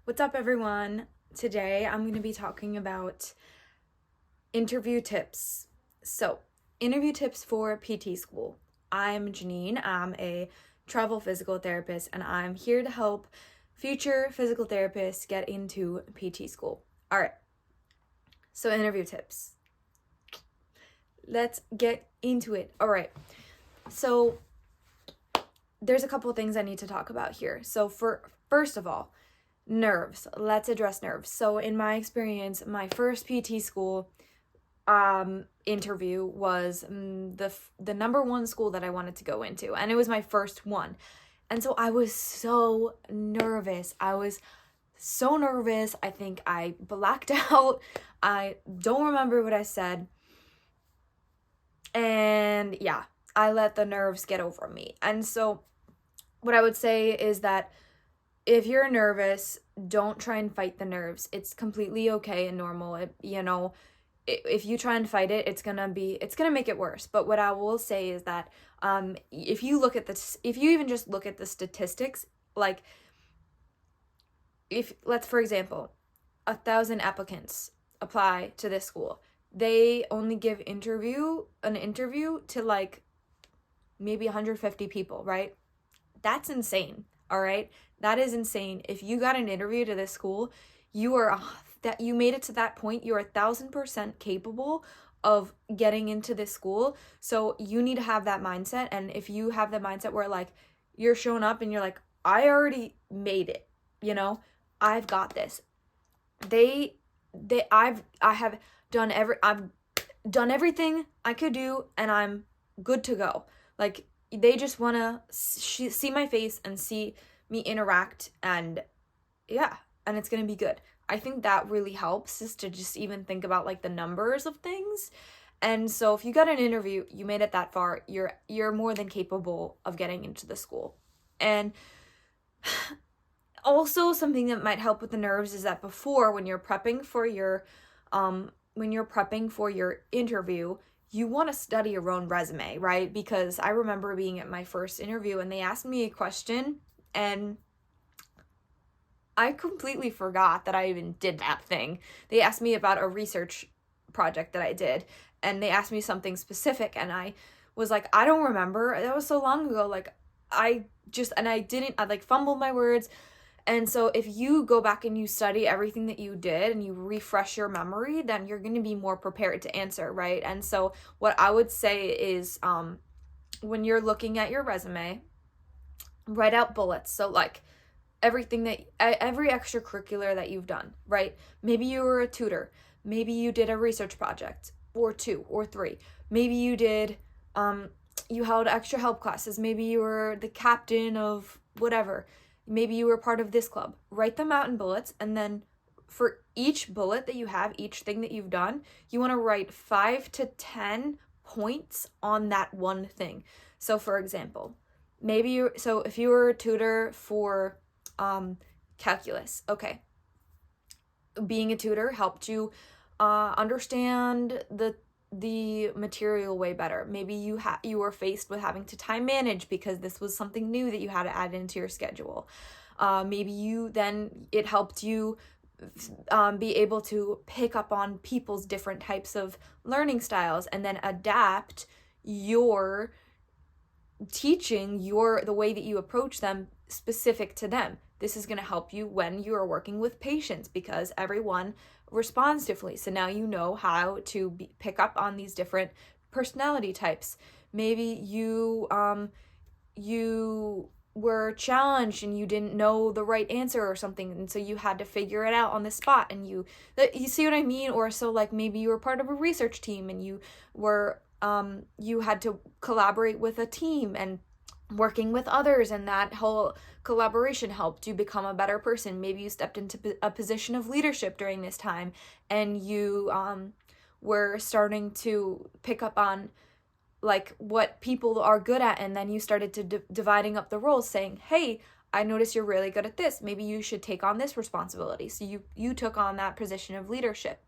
What's up, everyone? Today I'm going to be talking about interview tips. So, interview tips for PT school. I'm Janine. I'm a travel physical therapist, and I'm here to help future physical therapists get into PT school. All right, so interview tips. Let's get into it. All right, so there's a couple things I need to talk about here. So, first of all, nerves. Let's address nerves. So in my experience, my first PT school interview was the number one school that I wanted to go into, and it was my first one. And so I was so nervous. I think I blacked out. I don't remember what I said. And yeah, I let the nerves get over me. And so what I would say is that if you're nervous, don't try and fight the nerves. It's completely okay and normal. If you try and fight it, it's gonna make it worse. But what I will say is that if you even just look at the statistics, like let's for example, 1,000 applicants apply to this school, they only give an interview to like maybe 150 people, right? That's insane. All right, that is insane. If you got an interview to this school, you made it to that point. You're 1,000% capable of getting into this school. So you need to have that mindset. And if you have the mindset where like you're showing up and you're like, I already made it, I've got this. I've done everything I could do, and I'm good to go. Like, they just want to see my face and see me interact, and yeah, and it's going to be good. I think that really helps, is to just even think about like the numbers of things. And so if you got an interview, you made it that far, you're more than capable of getting into the school. And also something that might help with the nerves is that before, when you're prepping for your interview, you want to study your own resume, right? Because I remember being at my first interview and they asked me a question and I completely forgot that I even did that thing. They asked me about a research project that I did, and they asked me something specific, and I was like, I don't remember. That was so long ago. Like, I fumbled my words. And so if you go back and you study everything that you did and you refresh your memory, then you're going to be more prepared to answer, right? And so what I would say is when you're looking at your resume, write out bullets. So like every extracurricular that you've done, right? Maybe you were a tutor. Maybe you did a research project or 2 or 3. Maybe you did you held extra help classes. Maybe you were the captain of whatever. Maybe you were part of this club. Write them out in bullets, and then for each bullet that you have, each thing that you've done, you want to write 5 to 10 points on that one thing. So for example, if you were a tutor for calculus, okay, being a tutor helped you understand the material way better. Maybe you were faced with having to time manage because this was something new that you had to add into your schedule. Maybe it helped you be able to pick up on people's different types of learning styles and then adapt your teaching, the way that you approach them, specific to them. This is going to help you when you are working with patients, because everyone responds differently. So now you know how to pick up on these different personality types. Maybe you were challenged and you didn't know the right answer or something, and so you had to figure it out on the spot, and you see what I mean? Or so like maybe you were part of a research team and you had to collaborate with a team and working with others, and that whole collaboration helped you become a better person. Maybe you stepped into a position of leadership during this time, and you were starting to pick up on like what people are good at, and then you started to dividing up the roles, saying, hey, I notice you're really good at this. Maybe you should take on this responsibility. So you took on that position of leadership.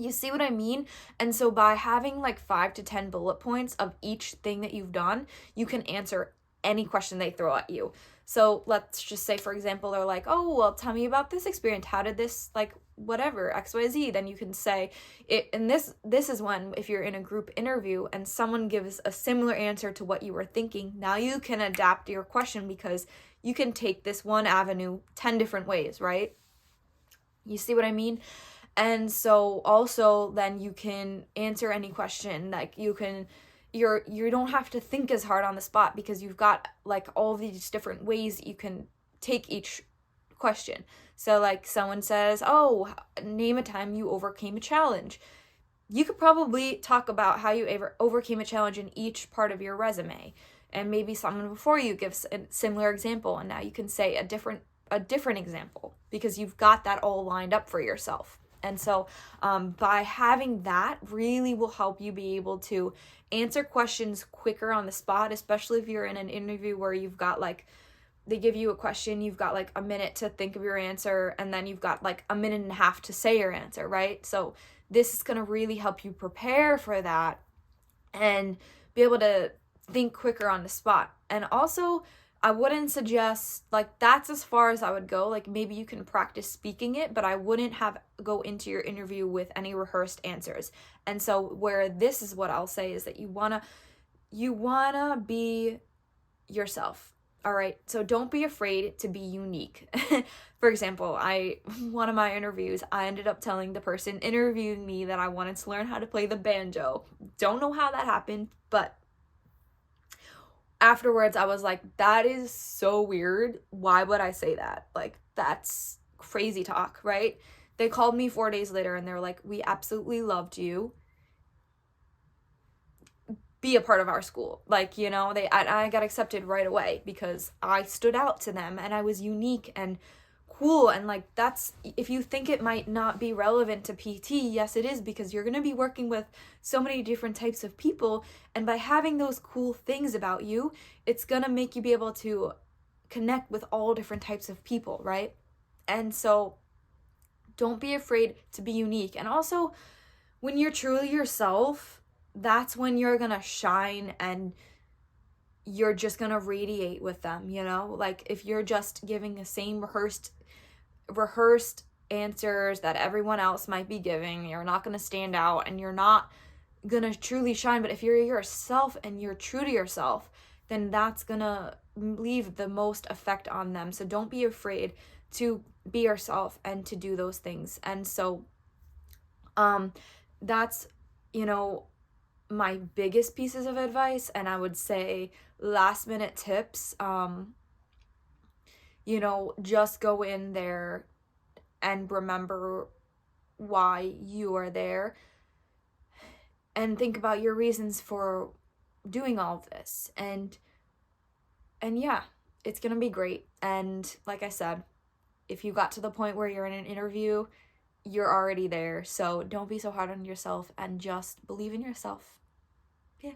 You see what I mean? And so by having like 5 to 10 bullet points of each thing that you've done, you can answer any question they throw at you. So let's just say, for example, they're like, oh, well, tell me about this experience. How did this, like, whatever, XYZ? Then you can say it. And this is when, if you're in a group interview and someone gives a similar answer to what you were thinking, now you can adapt your question because you can take this one avenue 10 different ways, right? You see what I mean? And so also then you can answer any question. Like you don't have to think as hard on the spot because you've got like all these different ways that you can take each question. So like someone says, "Oh, name a time you overcame a challenge." You could probably talk about how you overcame a challenge in each part of your resume. And maybe someone before you gives a similar example and now you can say a different example because you've got that all lined up for yourself. And so by having that really will help you be able to answer questions quicker on the spot, especially if you're in an interview where you've got like, they give you a question, you've got like a minute to think of your answer, and then you've got like a minute and a half to say your answer, right? So this is going to really help you prepare for that and be able to think quicker on the spot. And also, I wouldn't suggest, like, that's as far as I would go. Like, maybe you can practice speaking it, but I wouldn't go into your interview with any rehearsed answers. And so where this is what I'll say is that you wanna be yourself. All right, so don't be afraid to be unique. For example, one of my interviews, I ended up telling the person interviewing me that I wanted to learn how to play the banjo. Don't know how that happened, but afterwards I was like, that is so weird. Why would I say that? Like, that's crazy talk, right? They called me 4 days later and they're like, we absolutely loved you. Be a part of our school. Like, you know, I got accepted right away because I stood out to them and I was unique and cool. And like, that's, if you think it might not be relevant to PT, yes it is, because you're going to be working with so many different types of people, and by having those cool things about you, it's going to make you be able to connect with all different types of people, right? And so don't be afraid to be unique. And also, when you're truly yourself, that's when you're gonna shine and you're just gonna radiate with them, you know? Like, if you're just giving the same rehearsed answers that everyone else might be giving, you're not gonna stand out and you're not gonna truly shine. But if you're yourself and you're true to yourself, then that's gonna leave the most effect on them. So don't be afraid to be yourself and to do those things. And so that's, you know, my biggest pieces of advice. And I would say last minute tips, you know, just go in there and remember why you are there and think about your reasons for doing all of this. And yeah, it's gonna be great. And like I said, if you got to the point where you're in an interview, you're already there. So don't be so hard on yourself and just believe in yourself. Yeah.